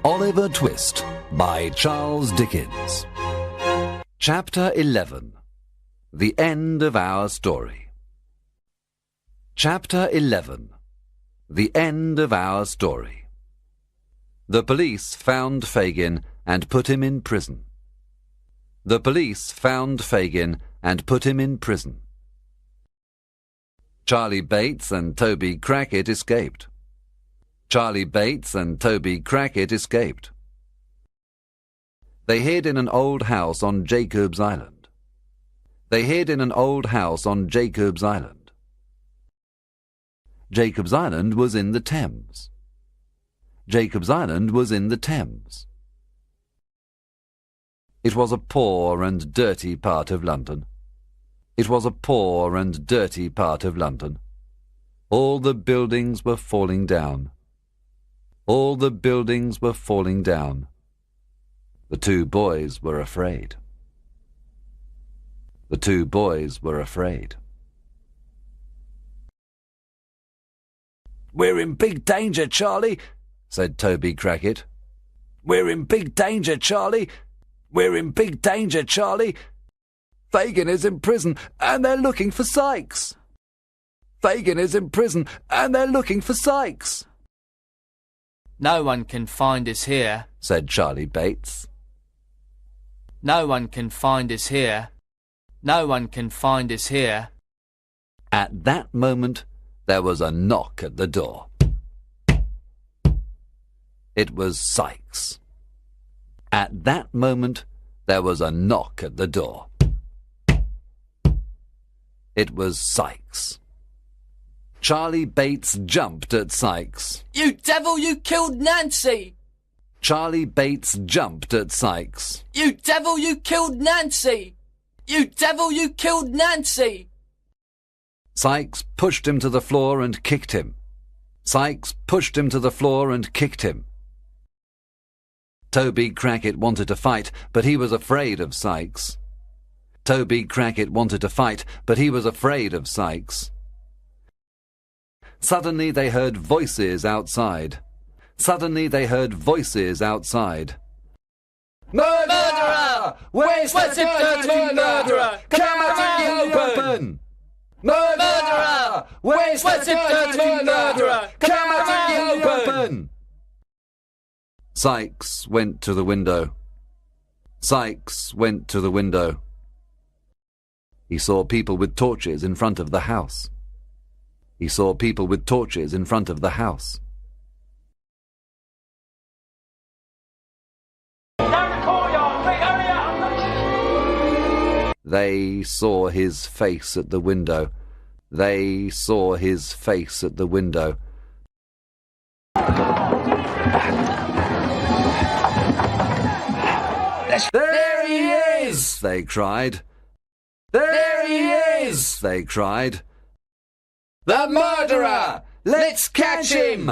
Oliver Twist by Charles Dickens. Chapter 11. The End of Our Story. Chapter 11. The End of Our Story. The police found Fagin and put him in prison. The police found Fagin and put him in prison. Charlie Bates and Toby Crackit escaped. Charlie Bates and Toby Crackit escaped. They hid in an old house on Jacob's Island. They hid in an old house on Jacob's Island. Jacob's Island was in the Thames. Jacob's Island was in the Thames. It was a poor and dirty part of London. It was a poor and dirty part of London. All the buildings were falling down. All the buildings were falling down. The two boys were afraid. The two boys were afraid. "We're in big danger, Charlie," said Toby Crackit. "We're in big danger, Charlie. We're in big danger, Charlie. Fagin is in prison and they're looking for Sykes. Fagin is in prison and they're looking for Sykes." "No one can find us here," said Charlie Bates. "No one can find us here. No one can find us here." At that moment, there was a knock at the door. It was Sykes. At that moment, there was a knock at the door. It was Sykes. Charlie Bates jumped at Sykes. "You devil, you killed Nancy!" Charlie Bates jumped at Sykes. "You devil, you killed Nancy! You devil, you killed Nancy!" Sykes pushed him to the floor and kicked him. Sykes pushed him to the floor and kicked him. Toby Crackit wanted to fight, but he was afraid of Sykes. Toby Crackit wanted to fight, but he was afraid of Sykes. Suddenly they heard voices outside. Suddenly they heard voices outside. "Murderer! Where's the dirty murderer? Come out in the open! Murderer! Where's the dirty murderer? Come out in the open!" Sykes went to the window. Sykes went to the window. He saw people with torches in front of the house. He saw people with torches in front of the house. They saw his face at the window. They saw his face at the window. "There he is!" they cried. "There he is!" they cried. "The murderer! Let's catch him!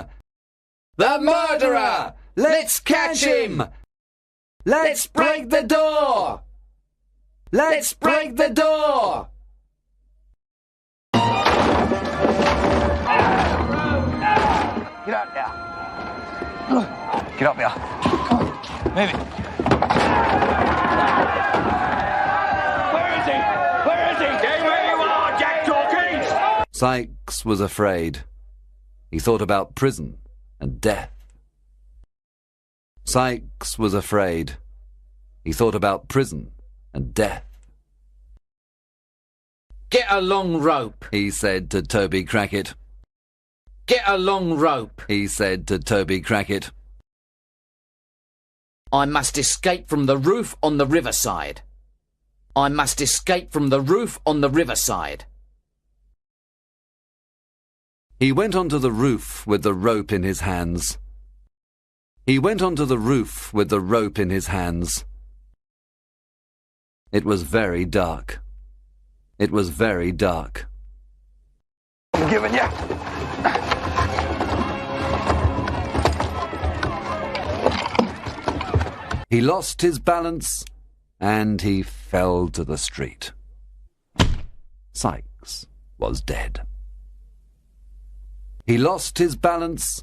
The murderer! Let's catch him! Let's break the door! Let's break the door!" Get up there. Get up there. Move it. Where is he? Where is he? Stay where you are, Jack Dawkins! Sykes was afraid. He thought about prison and death. Sykes was afraid. He thought about prison and death. "Get a long rope," he said to Toby Crackit. "Get a long rope." He said to Toby Crackit. "I must escape from the roof on the riverside. I must escape from the roof on the riverside." He went onto the roof with the rope in his hands. He went onto the roof with the rope in his hands. It was very dark. It was very dark. I'm giving you. He lost his balance and he fell to the street. Sykes was dead. He lost his balance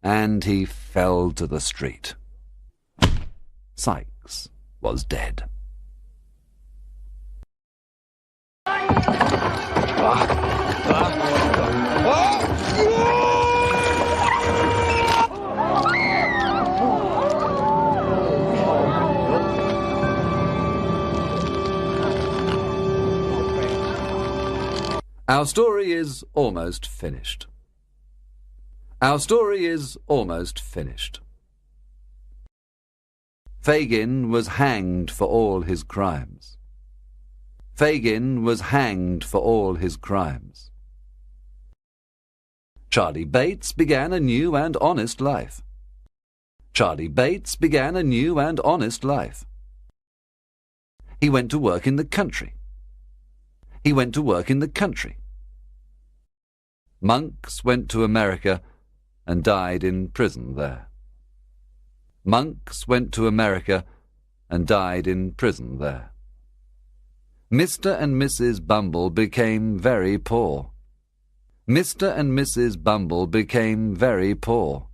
and he fell to the street. Sykes was dead. Our story is almost finished. Our story is almost finished. Fagin was hanged for all his crimes. Fagin was hanged for all his crimes. Charlie Bates began a new and honest life. Charlie Bates began a new and honest life. He went to work in the country. He went to work in the country. Monks went to America and died in prison there. Monks went to America and died in prison there. Mr. and Mrs. Bumble became very poor. Mr. and Mrs. Bumble became very poor.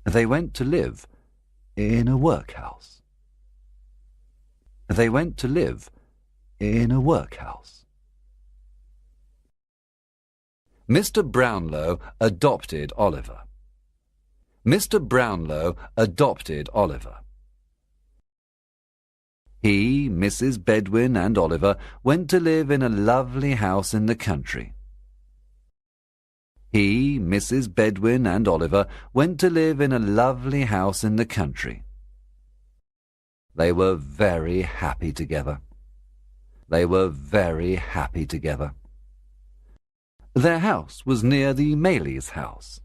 They went to live in a workhouse. They went to live in a workhouse. Mr. Brownlow adopted Oliver. Mr. Brownlow adopted Oliver. He, Mrs. Bedwin and Oliver went to live in a lovely house in the country. He, Mrs. Bedwin and Oliver went to live in a lovely house in the country. They were very happy together. They were very happy together. Their house was near the Maylies' house.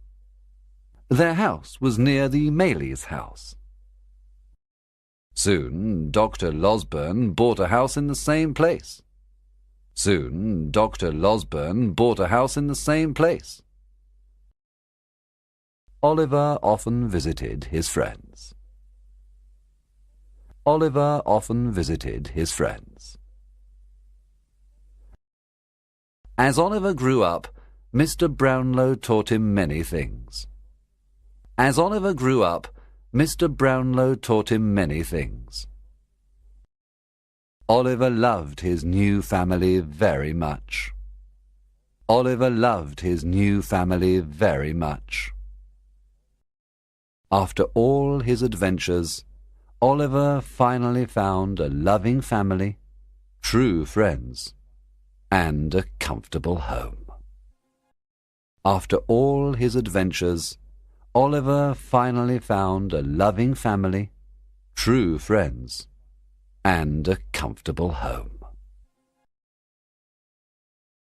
Their house was near the Maylies' house. Soon Dr. Losburn bought a house in the same place. Soon Dr. Losburn bought a house in the same place. Oliver often visited his friends. Oliver often visited his friends. As Oliver grew up, Mr. Brownlow taught him many things. As Oliver grew up, Mr. Brownlow taught him many things. Oliver loved his new family very much. Oliver loved his new family very much. After all his adventures, Oliver finally found a loving family, true friends, and a comfortable home. After all his adventures, Oliver finally found a loving family, true friends, and a comfortable home.